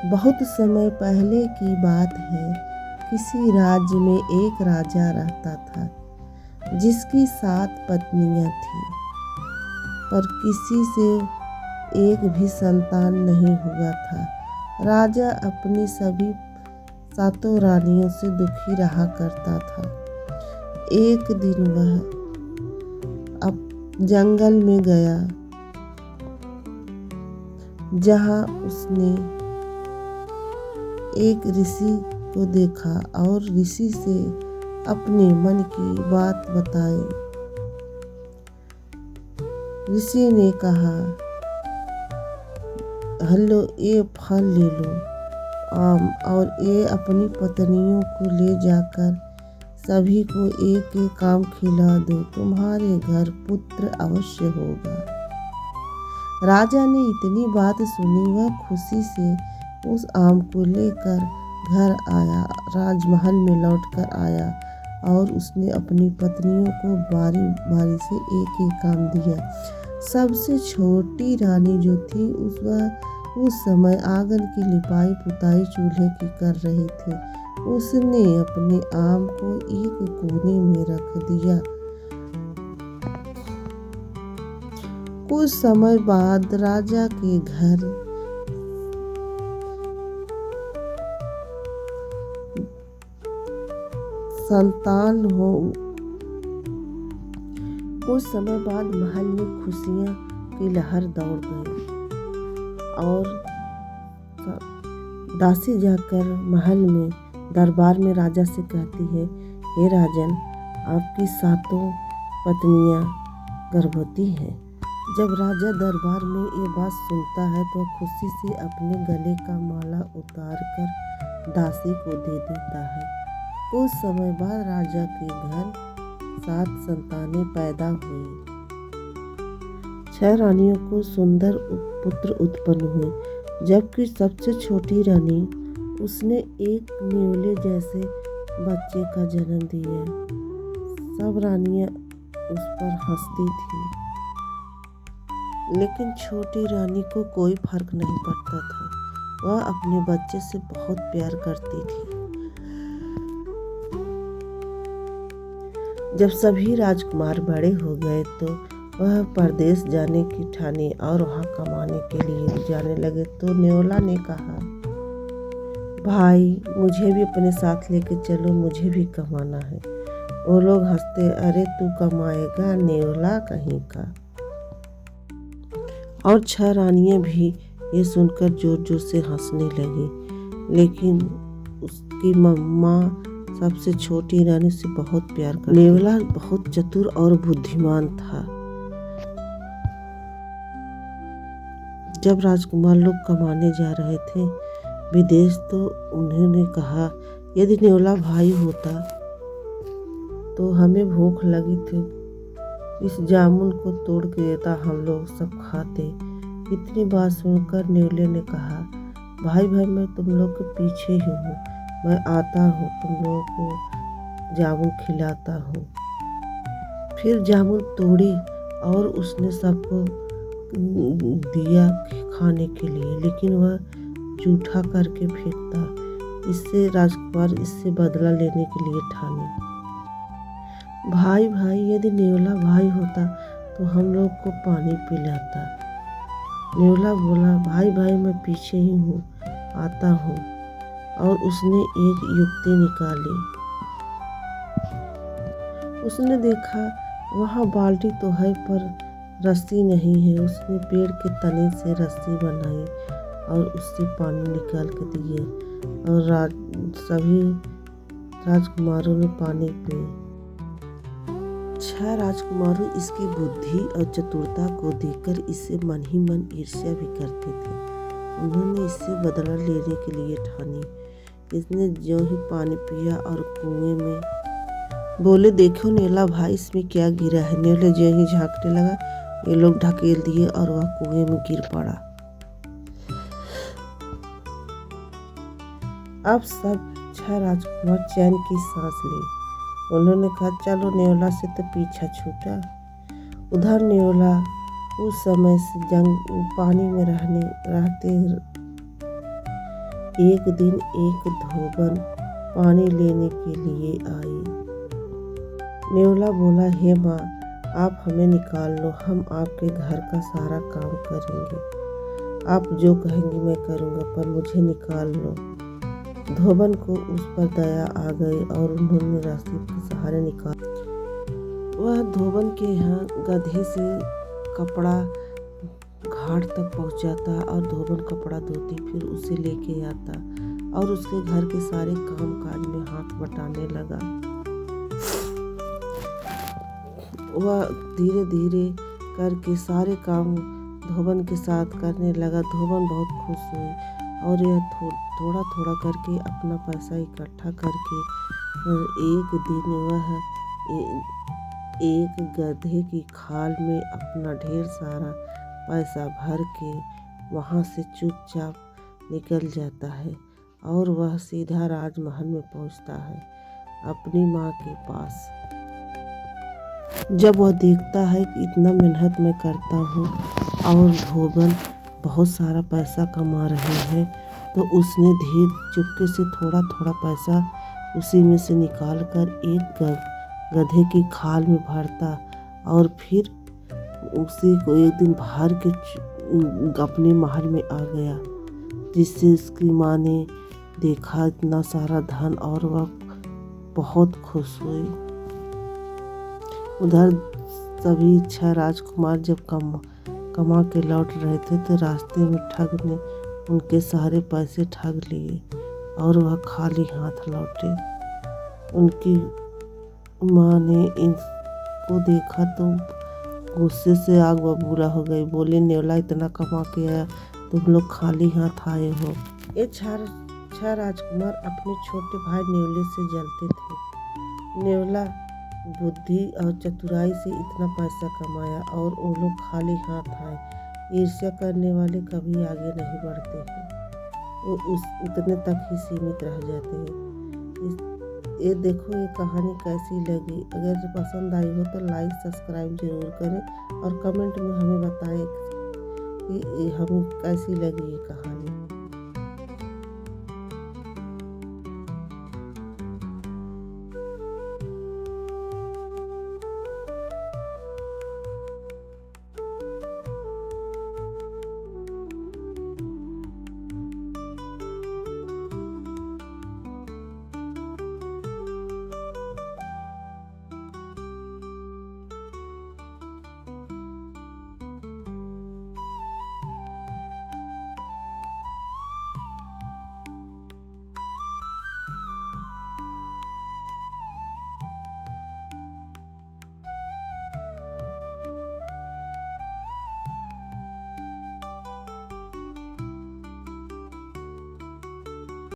बहुत समय पहले की बात है। किसी राज्य में एक राजा रहता था जिसकी 7 पत्नियां थीं, पर किसी से एक भी संतान नहीं हुआ था। राजा अपनी सभी 7 रानियों से दुखी रहा करता था। एक दिन वह जंगल में गया, जहां उसने एक ऋषि को देखा और ऋषि से अपने मन की बात बताई। ऋषि ने कहा, हेलो, ये फल ले लो और ये अपनी पत्नियों को ले जाकर सभी को एक एक काम खिला दो, तुम्हारे घर पुत्र अवश्य होगा। राजा ने इतनी बात सुनी, वह खुशी से उस आम को लेकर घर आया, राजमहल में लौटकर आया और उसने अपनी पत्नियों को बारी बारी से एक एक काम दिया। सबसे छोटी रानी जो थी उस समय आंगन की लिपाई पुताई चूल्हे की कर रही थी। उसने अपने आम को एक कोने में रख दिया। कुछ समय बाद राजा के घर संतान हो। कुछ समय बाद महल में खुशियां की लहर दौड़ गई और दासी जाकर महल में दरबार में राजा से कहती है, हे राजन, आपकी 7 पत्नियां गर्भवती हैं। जब राजा दरबार में ये बात सुनता है तो खुशी से अपने गले का माला उतार कर दासी को दे देता है। कुछ समय बाद राजा के घर 7 संतानें पैदा हुई। 6 रानियों को सुंदर पुत्र उत्पन्न हुए, जबकि सबसे छोटी रानी उसने एक न्योले जैसे बच्चे का जन्म दिया। सब रानियां उस पर हंसती थी, लेकिन छोटी रानी को कोई फर्क नहीं पड़ता था। वह अपने बच्चे से बहुत प्यार करती थी। जब सभी राजकुमार बड़े हो गए तो वह परदेश जाने की ठानी और वहाँ कमाने के लिए जाने लगे। तो न्योला ने कहा, भाई, मुझे भी अपने साथ लेके चलो, मुझे भी कमाना है। वो लोग हंसते, अरे तू कमाएगा न्योला कहीं का। और 6 रानियां भी ये सुनकर जोर जोर से हंसने लगी, लेकिन उसकी मम्मा सबसे छोटी रानी से बहुत प्यार करती। न्योला बहुत चतुर और बुद्धिमान था। जब राजकुमार लोग कमाने जा रहे थे विदेश, तो उन्होंने कहा, यदि न्योला भाई होता तो हमें भूख लगी थी, इस जामुन को तोड़ के देता, हम लोग सब खाते। इतनी बात सुनकर न्योले ने कहा, भाई मैं तुम लोग के पीछे ही हूँ, मैं आता हूँ, तुम लोगों को जामुन खिलाता हूँ। फिर जामुन तोड़ी और उसने सबको दिया खाने के लिए, लेकिन वह जूठा करके फेंकता। इससे राजकुमार इससे बदला लेने के लिए ठाने, भाई यदि न्योला भाई होता तो हम लोग को पानी पिलाता। न्योला बोला, भाई मैं पीछे ही हूँ, आता हूँ। और उसने एक युक्ति निकाली। उसने देखा वहाँ बाल्टी तो है पर रस्सी नहीं है। उसने पेड़ के तने से रस्सी बनाई और उससे पानी निकाल के दिया और सभी राजकुमारों ने पानी पिए। 6 राजकुमारों इसकी बुद्धि और चतुरता को देखकर इससे मन ही मन ईर्ष्या भी करते थे। उन्होंने इससे बदला लेने के लिए ठानी। इसने जो ही पानी पिया और कुएं में बोले, देखो न्योला भाई, इसमें क्या गिरा है। न्योले जो ही झांकने लगा, ये लोग ढकेल दिए और वह कुएं में गिर पड़ा। अब सब 6 राजकुमार चैन की सांस ली। उन्होंने कहा, चलो न्योला से तो पीछा छूटा। उधर न्योला उस समय से पानी में रहते एक दिन एक धोबन पानी लेने के लिए आई। नेवला बोला, हे माँ, आप हमें निकाल लो, हम आपके घर का सारा काम करेंगे। आप जो कहेंगी मैं करूँगा, पर मुझे निकाल लो। धोबन को उस पर दया आ गई और उन्होंने रस्सी के सहारे निकाल। वह धोबन के यहाँ गधे से कपड़ा घाट तक पहुँचाता और धोबन कपड़ा धोती, फिर उसे लेके आता और उसके घर के सारे काम काज में हाथ बटाने लगा। वह धीरे धीरे करके सारे काम धोबन के साथ करने लगा। धोबन बहुत खुश हुई और यह थोड़ा थोड़ा करके अपना पैसा इकट्ठा करके एक दिन वह एक गधे की खाल में अपना ढेर सारा पैसा भर के वहाँ से चुपचाप निकल जाता है और वह सीधा राजमहल में पहुँचता है अपनी माँ के पास। जब वह देखता है कि इतना मेहनत मैं करता हूँ और धोबन बहुत सारा पैसा कमा रहे हैं, तो उसने चुपके से थोड़ा थोड़ा पैसा उसी में से निकाल कर एक गधे की खाल में भरता और फिर उसी को एक दिन बाहर के अपने महल में आ गया, जिससे उसकी माँ ने देखा इतना सारा धन और वह बहुत खुश हुई। उधर सभी 6 राजकुमार जब कमा के लौट रहे थे तो रास्ते में ठग ने उनके सारे पैसे ठग लिए और वह खाली हाथ लौटे। उनकी माँ ने इनको देखा तो गुस्से से आग बबूला हो गई। बोले, नेवला इतना कमा के आया, तुम लोग खाली हाथ आए हो। ये 6 राजकुमार अपने छोटे भाई नेवले से जलते थे। नेवला बुद्धि और चतुराई से इतना पैसा कमाया और वो लोग खाली हाथ आए। ईर्ष्या करने वाले कभी आगे नहीं बढ़ते हैं, वो उतने तक ही सीमित रह जाते हैं। ये देखो ये कहानी कैसी लगी। अगर पसंद आई हो तो लाइक सब्सक्राइब जरूर करें और कमेंट में हमें बताएं कि हमें कैसी लगी ये कहानी।